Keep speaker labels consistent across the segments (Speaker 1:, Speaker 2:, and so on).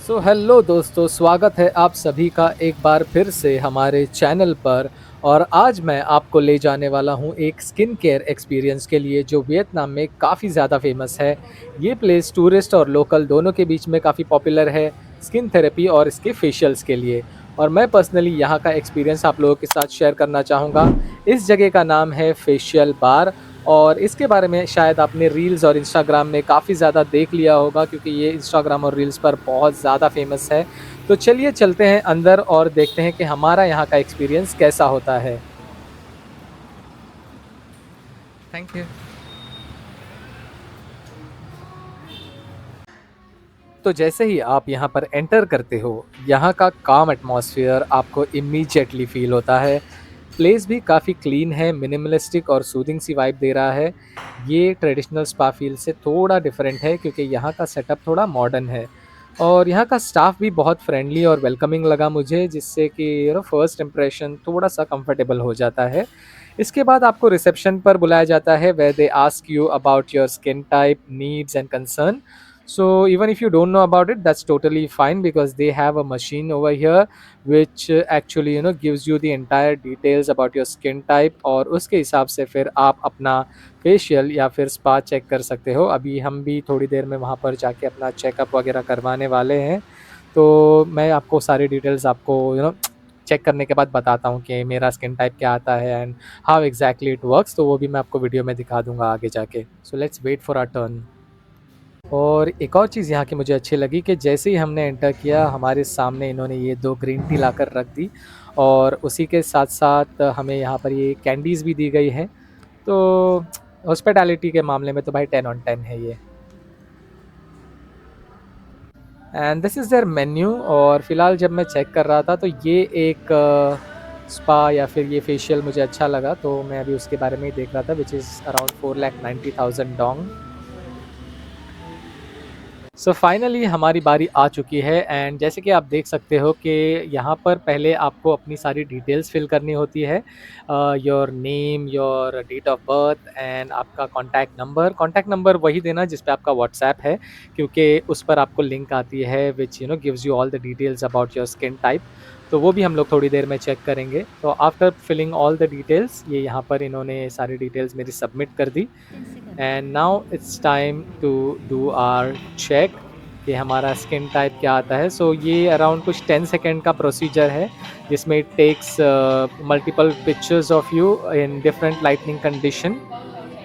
Speaker 1: So hello दोस्तों, स्वागत है आप सभी का एक बार फिर से हमारे चैनल पर। और आज मैं आपको ले जाने वाला हूँ एक स्किन केयर एक्सपीरियंस के लिए जो वियतनाम में काफ़ी ज़्यादा फेमस है। ये प्लेस टूरिस्ट और लोकल दोनों के बीच में काफ़ी पॉपुलर है, स्किन थेरेपी और इसके फेशियल्स के लिए। और मैं पर्सनली यहाँ का एक्सपीरियंस आप लोगों के साथ शेयर करना चाहूँगा। इस जगह का नाम है फेशियल बार। और इसके बारे में शायद आपने रील्स और इंस्टाग्राम में काफ़ी ज़्यादा देख लिया होगा, क्योंकि ये इंस्टाग्राम और रील्स पर बहुत ज़्यादा फेमस है। तो चलिए चलते हैं अंदर और देखते हैं कि हमारा यहाँ का एक्सपीरियंस कैसा होता है। Thank you. तो जैसे ही आप यहाँ पर एंटर करते हो, यहाँ का काम एटमॉस्फेयर आपको इमीडिएटली फ़ील होता है। प्लेस भी काफ़ी क्लीन है, मिनिमलिस्टिक और सूदिंग सी वाइब दे रहा है। ये ट्रेडिशनल स्पा फील से थोड़ा डिफरेंट है, क्योंकि यहाँ का सेटअप थोड़ा मॉडर्न है। और यहाँ का स्टाफ भी बहुत फ्रेंडली और वेलकमिंग लगा मुझे, जिससे कि फर्स्ट इंप्रेशन थोड़ा-सा कंफर्टेबल हो जाता है। इसके बाद आपको रिसेप्शन पर बुलाया जाता है, where they ask you about your skin type, needs and concern. So even if you don't know about it, that's totally fine, because they have a machine over here which actually gives you the entire details about your skin type, और उसके हिसाब से फिर आप अपना facial या फिर spa check कर सकते हो। अभी हम भी थोड़ी देर में वहाँ पर जाके अपना चेकअप वगैरह करवाने वाले हैं। तो मैं आपको सारी डिटेल्स आपको चेक करने के बाद बताता हूँ कि मेरा स्किन टाइप क्या आता है and how exactly it works. तो वो भी मैं आपको वीडियो में दिखा दूंगा आगे जाके। So let's wait for our turn. और एक और चीज़ यहाँ की मुझे अच्छी लगी कि जैसे ही हमने एंटर किया, हमारे सामने इन्होंने ये 2 ग्रीन टी लाकर रख दी, और उसी के साथ-साथ हमें यहाँ पर ये कैंडीज़ भी दी गई हैं। तो हॉस्पिटैलिटी के मामले में तो भाई 10 ऑन 10 है ये। And this is their menu. और फ़िलहाल जब मैं चेक कर रहा था, तो ये एक स्पा या फिर ये फेशियल मुझे अच्छा लगा, तो मैं अभी उसके बारे में ही देख रहा था, which is around 4,90,000 Dong. So finally हमारी बारी आ चुकी है, एंड जैसे कि आप देख सकते हो कि यहाँ पर पहले आपको अपनी सारी डिटेल्स फिल करनी होती है। Your name, your date of birth and आपका कॉन्टैक्ट नंबर वही देना जिस पे आपका व्हाट्सएप है, क्योंकि उस पर आपको लिंक आती है which gives you all the details about your skin type. तो वो भी हम लोग थोड़ी देर में चेक करेंगे। तो after filling all the details, ये यहाँ पर इन्होंने सारी डिटेल्स मेरी सबमिट कर दी। And now it's time to do our check कि हमारा स्किन टाइप क्या आता है। सो ये अराउंड कुछ 10 सेकेंड का प्रोसीजर है, जिसमें it takes multiple pictures of you in different lightning condition,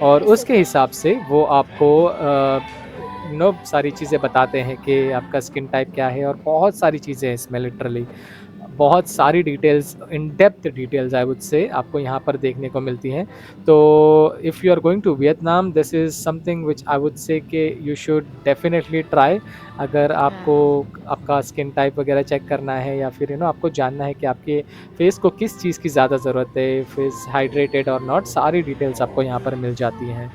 Speaker 1: और उसके हिसाब से वो आपको सारी चीज़ें बताते हैं कि आपका स्किन टाइप क्या है। और बहुत सारी चीज़ें हैं इसमें, लिटरली बहुत सारी details, in depth details I would say आपको यहाँ पर देखने को मिलती हैं। तो if you are going to Vietnam, this is something which I would say कि यू शुड डेफिनेटली ट्राई। अगर आपको आपका स्किन टाइप वगैरह चेक करना है, या फिर आपको जानना है कि आपके फेस को किस चीज़ की ज़्यादा ज़रूरत है, फेस हाइड्रेटेड और नॉट, सारी डिटेल्स आपको यहाँ पर मिल जाती हैं।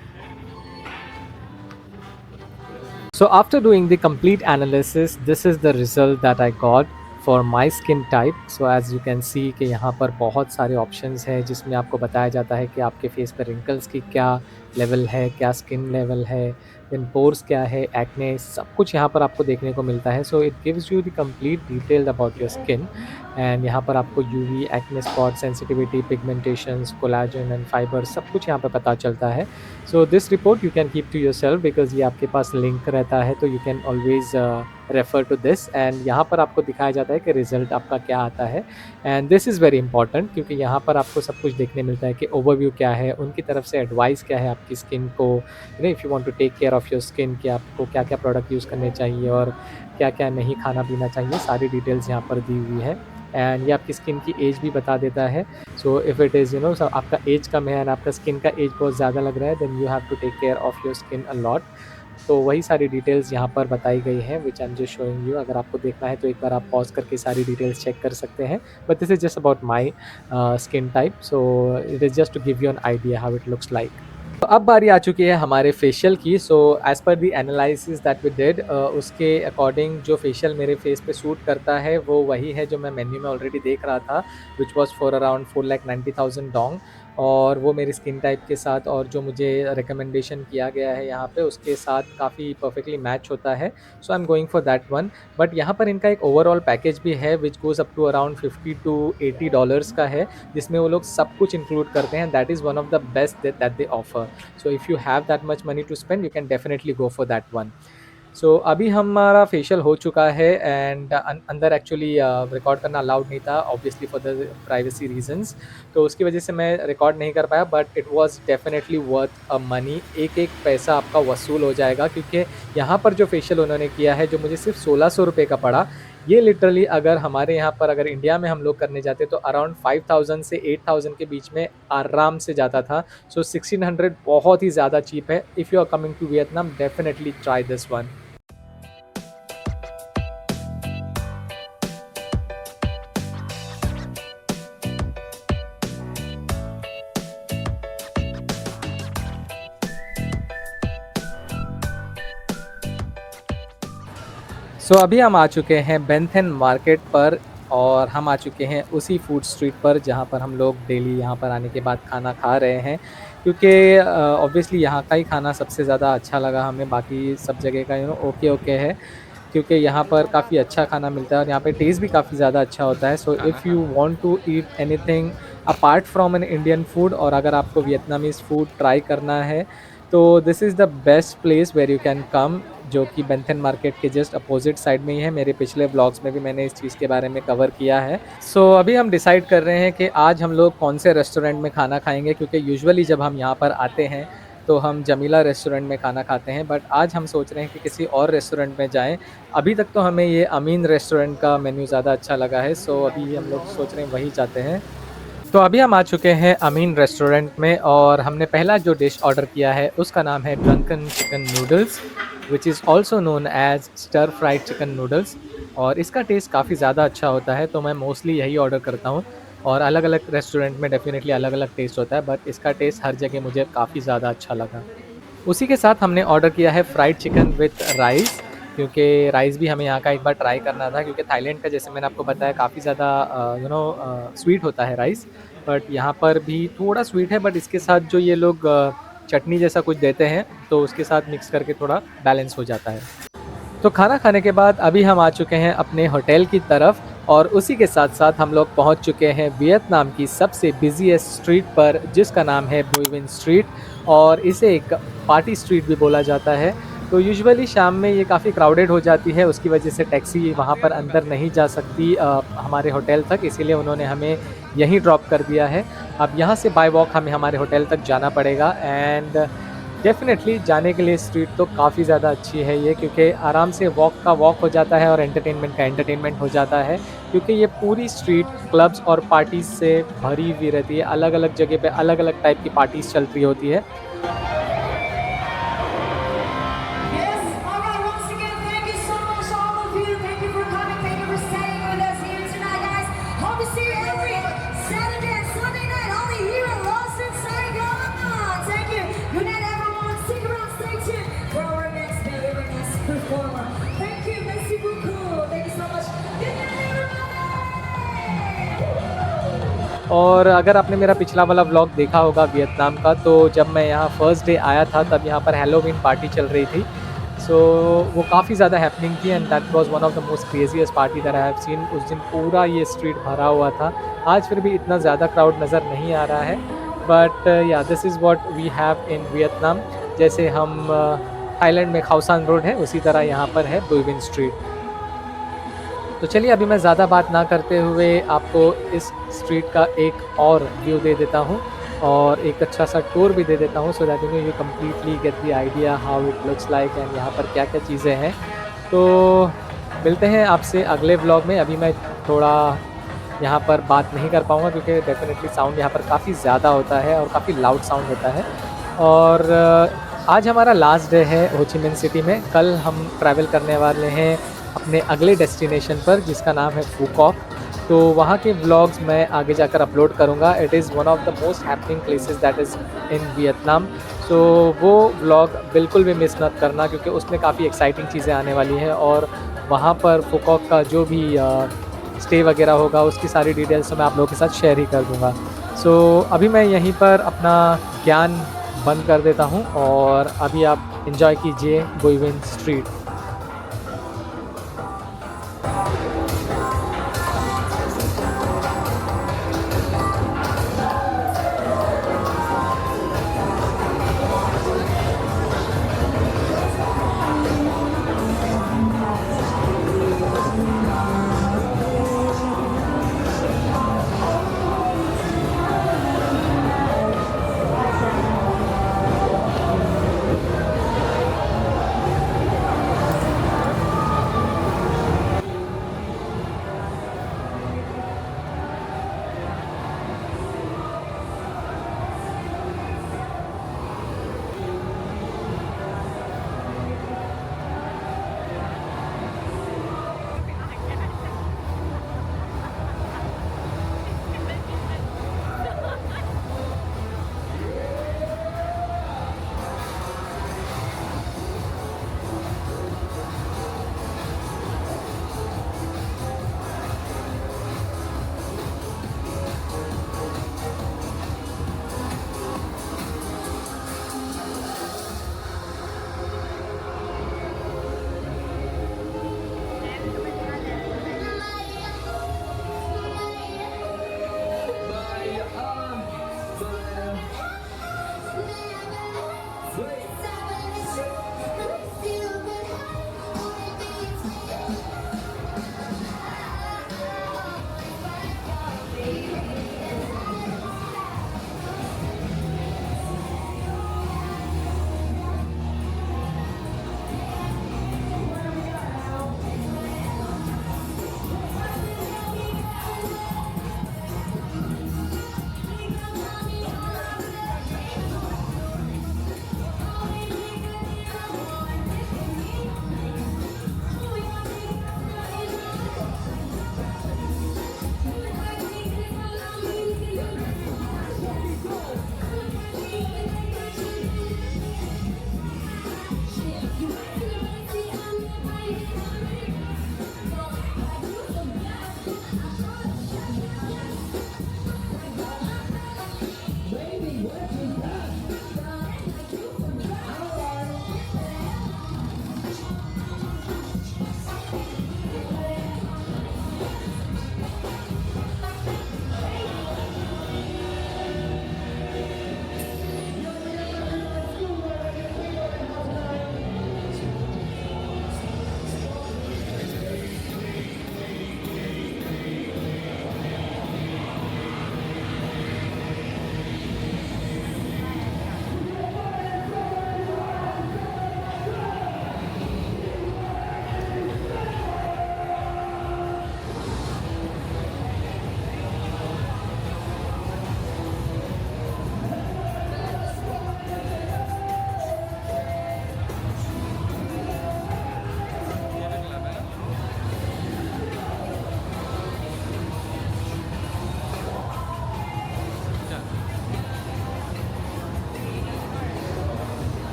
Speaker 1: So after doing the complete analysis, this is the result that I got for my skin type. So as you can see कि यहाँ पर बहुत सारे options हैं, जिसमें आपको बताया जाता है कि आपके फेस पर रिंकल्स की क्या लेवल है, क्या स्किन लेवल है, देन पोर्स क्या है, एक्ने, सब कुछ यहाँ पर आपको देखने को मिलता है। So it gives you the complete detail about your skin. And यहाँ पर आपको UV, acne spot, sensitivity, pigmentations, collagen and fibre, सब कुछ यहाँ पर पता चलता है। So this report you can keep to yourself, because ये आपके पास लिंक रहता है, तो you can always refer to this. And यहाँ पर आपको दिखाया जाता है कि रिज़ल्ट आपका क्या आता है। And this is very important, क्योंकि यहाँ पर आपको सब कुछ देखने मिलता है कि ओवरव्यू क्या है, उनकी तरफ से एडवाइस क्या है आपकी स्किन को, if you want to take care of your skin, कि आपको क्या-क्या प्रोडक्ट यूज़ करने चाहिए और क्या-क्या नहीं खाना-पीना चाहिए, सारी डिटेल्स यहाँ पर दी हुई है। एंड ये आपकी स्किन की एज भी बता देता है। सो इफ़ इट इज़ आपका एज कम है एंड आपका स्किन का एज बहुत ज़्यादा लग रहा है, then you have to take care of your skin a lot. तो वही सारी डिटेल्स यहाँ पर बताई गई हैं, which I am just showing you. अगर आपको देखना है तो एक बार आप पॉज़ करके सारी डिटेल्स चेक कर सकते हैं। But this is just about my skin type, so it is just to give you an idea how it looks like. तो अब बारी आ चुकी है हमारे फेशियल की। So as per the analysis that we did, उसके अकॉर्डिंग जो फेशियल मेरे फेस पे सूट करता है वो वही है जो मैं मेन्यू में ऑलरेडी देख रहा था, विच वाज़ फॉर अराउंड 4,90,000 डोंग। और वो मेरी स्किन टाइप के साथ और जो मुझे रिकमेंडेशन किया गया है यहाँ पे उसके साथ काफ़ी परफेक्टली मैच होता है। So I am going for that one. But यहाँ पर इनका एक ओवरऑल पैकेज भी है which goes up to around $50 to $80 का है, जिसमें वो लोग सब कुछ इंक्लूड करते हैं। That is one of the best that they offer. So if you have that much money to spend you can definitely go for that one. So अभी हमारा फेशियल हो चुका है एंड अंदर एक्चुअली रिकॉर्ड करना allowed नहीं था, obviously for the privacy reasons. तो उसकी वजह से मैं रिकॉर्ड नहीं कर पाया, but it was definitely worth a money. एक एक पैसा आपका वसूल हो जाएगा, क्योंकि यहाँ पर जो फेशियल उन्होंने किया है जो मुझे सिर्फ 1600 रुपये का पड़ा, ये लिटरली अगर हमारे यहाँ पर अगर इंडिया में हम लोग करने जाते तो अराउंड 5000 से 8000 के बीच में आराम से जाता था। सो 1600 बहुत ही ज़्यादा चीप है। If you are coming to Vietnam definitely try this one. So अभी हम आ चुके हैं बेंथेन मार्केट पर, और हम आ चुके हैं उसी फूड स्ट्रीट पर जहाँ पर हम लोग डेली यहाँ पर आने के बाद खाना खा रहे हैं, क्योंकि ऑब्वियसली यहाँ का ही खाना सबसे ज़्यादा अच्छा लगा हमें। बाकी सब जगह का ओके ओके है, क्योंकि यहाँ पर काफ़ी अच्छा खाना मिलता है और यहाँ पे टेस्ट भी काफ़ी ज़्यादा अच्छा होता है। So if you want to eat anything apart from an Indian food, और अगर आपको वियतनामीज़ फूड ट्राई करना है तो this is the best place where you can come, जो कि बेंथन मार्केट के जस्ट अपोजिट साइड में ही है। मेरे पिछले ब्लॉग्स में भी मैंने इस चीज़ के बारे में कवर किया है। सो अभी हम डिसाइड कर रहे हैं कि आज हम लोग कौन से रेस्टोरेंट में खाना खाएंगे, क्योंकि यूजुअली जब हम यहाँ पर आते हैं तो हम जमीला रेस्टोरेंट में खाना खाते हैं, बट आज हम सोच रहे हैं कि किसी और रेस्टोरेंट में जाएं। अभी तक तो हमें ये अमीन रेस्टोरेंट का मेन्यू ज़्यादा अच्छा लगा है, सो अभी हम लोग सोच रहे हैं वही जाते हैं। तो अभी हम आ चुके हैं अमीन रेस्टोरेंट में, और हमने पहला जो डिश ऑर्डर किया है उसका नाम है drunken chicken noodles, which is also known as stir fried chicken noodles. और इसका टेस्ट काफ़ी ज़्यादा अच्छा होता है, तो मैं मोस्टली यही ऑर्डर करता हूँ। और अलग अलग रेस्टोरेंट में डेफिनेटली अलग अलग टेस्ट होता है, बट इसका टेस्ट हर जगह मुझे काफ़ी ज़्यादा अच्छा लगा। उसी के साथ हमने ऑर्डर किया है फ्राइड चिकन विथ राइस, क्योंकि राइस भी हमें यहाँ का एक बार ट्राई करना था, क्योंकि थाईलैंड का जैसे मैंने आपको बताया काफ़ी ज़्यादा स्वीट होता है राइस, बट यहाँ पर भी थोड़ा स्वीट है, बट इसके साथ जो ये लोग चटनी जैसा कुछ देते हैं तो उसके साथ मिक्स करके थोड़ा बैलेंस हो जाता है। तो खाना खाने के बाद अभी हम आ चुके हैं अपने होटल की तरफ, और उसी के साथ साथ हम लोग पहुंच चुके हैं वियतनाम की सबसे बिजीएस्ट स्ट्रीट पर, जिसका नाम है बुय विन स्ट्रीट, और इसे एक पार्टी स्ट्रीट भी बोला जाता है। तो यूजुअली शाम में ये काफ़ी क्राउडेड हो जाती है, उसकी वजह से टैक्सी वहाँ पर अंदर नहीं जा सकती हमारे होटल तक, इसीलिए उन्होंने हमें यहीं ड्रॉप कर दिया है। अब यहाँ से बाय वॉक हमें हमारे होटल तक जाना पड़ेगा, एंड डेफ़िनेटली जाने के लिए स्ट्रीट तो काफ़ी ज़्यादा अच्छी है ये, क्योंकि आराम से वॉक का वॉक हो जाता है और एंटरटेनमेंट का एंटरटेनमेंट हो जाता है, क्योंकि ये पूरी स्ट्रीट क्लब्स और पार्टीज़ से भरी हुई रहती है। अलग-अलग जगह पे अलग-अलग टाइप की पार्टीज़ चल रही होती है।
Speaker 2: Yes, all right, once again, thank you so much, all of you. Thank you for coming. Thank you for staying with us here tonight, guys. Hope to see you every Saturday and Sunday night only here in Lost in Saigon. Thank you. Good night, everyone. Stick around, stay tuned for our next very next performer. Thank you, merci beaucoup. Thank you so much. Good night, everybody.
Speaker 1: और अगर आपने मेरा पिछला वाला vlog देखा होगा Vietnam का, तो जब मैं यहाँ फर्स्ट डे आया था तब यहाँ पर हैलोवीन पार्टी चल रही थी। सो वो काफ़ी ज़्यादा हैपनिंग थी, and that was one of the most craziest party that I have seen. उस दिन पूरा ये स्ट्रीट भरा हुआ था। आज फिर भी इतना ज़्यादा क्राउड नज़र नहीं आ रहा है, but yeah this is what we have in Vietnam. जैसे हम थाईलैंड में खाओ सांग रोड है, उसी तरह यहाँ पर है बुय विन स्ट्रीट। तो चलिए अभी मैं ज़्यादा बात ना करते हुए आपको इस स्ट्रीट का एक और व्यू दे देता हूँ, और एक अच्छा सा टूर भी दे देता हूँ, so that you completely get the idea how it looks like and यहाँ पर क्या क्या चीज़ें हैं। तो मिलते हैं आपसे अगले व्लॉग में। अभी मैं थोड़ा यहाँ पर बात नहीं कर पाऊँगा, क्योंकि डेफिनेटली साउंड यहाँ पर काफ़ी ज़्यादा होता है और काफ़ी लाउड साउंड होता है। और आज हमारा लास्ट डे है हो ची मिन सिटी में। कल हम ट्रैवल करने वाले हैं अपने अगले डेस्टिनेशन पर, जिसका नाम है फू कॉक। तो वहाँ के व्लॉग्स मैं आगे जाकर अपलोड करूँगा। It is one of the most happening places that is in Vietnam. So वो व्लॉग बिल्कुल भी मिस मत करना, क्योंकि उसमें काफ़ी एक्साइटिंग चीज़ें आने वाली हैं, और वहाँ पर फुकॉक का जो भी स्टे वगैरह होगा उसकी सारी डिटेल्स तो मैं आप लोगों के साथ शेयर ही कर दूँगा। सो अभी मैं यहीं पर अपना ज्ञान बंद कर देता हूँ, और अभी आप एन्जॉय कीजिए Bui Vien street.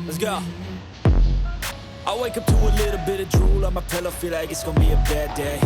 Speaker 3: Let's go. I wake up to a little bit of drool on my pillow, feel like it's gonna be a bad day.